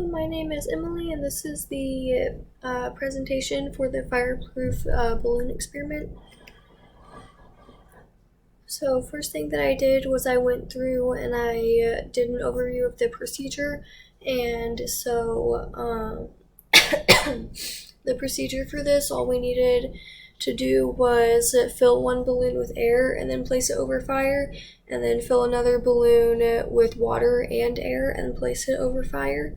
Hello, my name is Emily, and this is the presentation for the fireproof balloon experiment. So first thing that I did was I went through and I did an overview of the procedure, and so the procedure for this, all we needed to do was fill one balloon with air and then place it over fire, and then fill another balloon with water and air and place it over fire.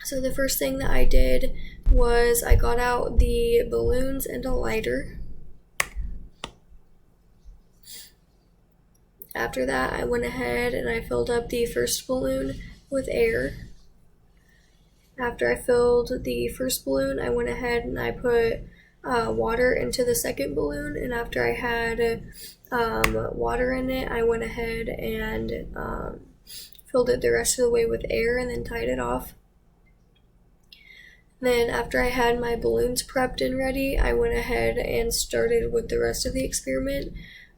So the first thing that I did was I got out the balloons and a lighter. After that, I went ahead and I filled up the first balloon with air. After I filled the first balloon, I went ahead and I put water into the second balloon, and after I had water in it, I went ahead and filled it the rest of the way with air and then tied it off. Then after I had my balloons prepped and ready, I went ahead and started with the rest of the experiment.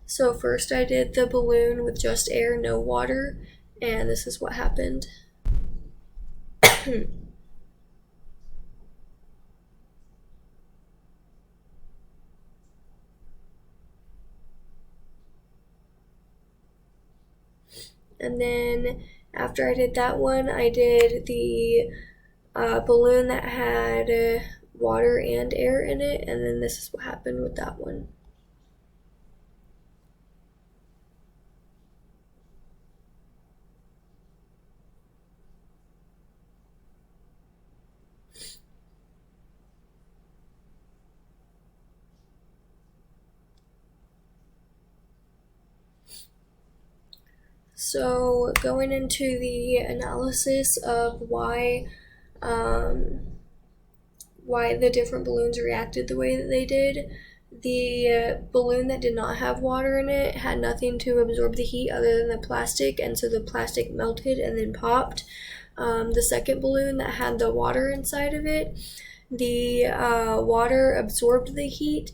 So first I did the balloon with just air, no water, and this is what happened. And then after I did that one, I did the balloon that had water and air in it, and then this is what happened with that one. So going into the analysis of why the different balloons reacted the way that they did, the balloon that did not have water in it had nothing to absorb the heat other than the plastic, and so the plastic melted and then popped. The second balloon that had the water inside of it, the water absorbed the heat,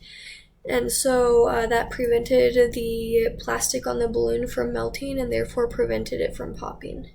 and so that prevented the plastic on the balloon from melting and therefore prevented it from popping.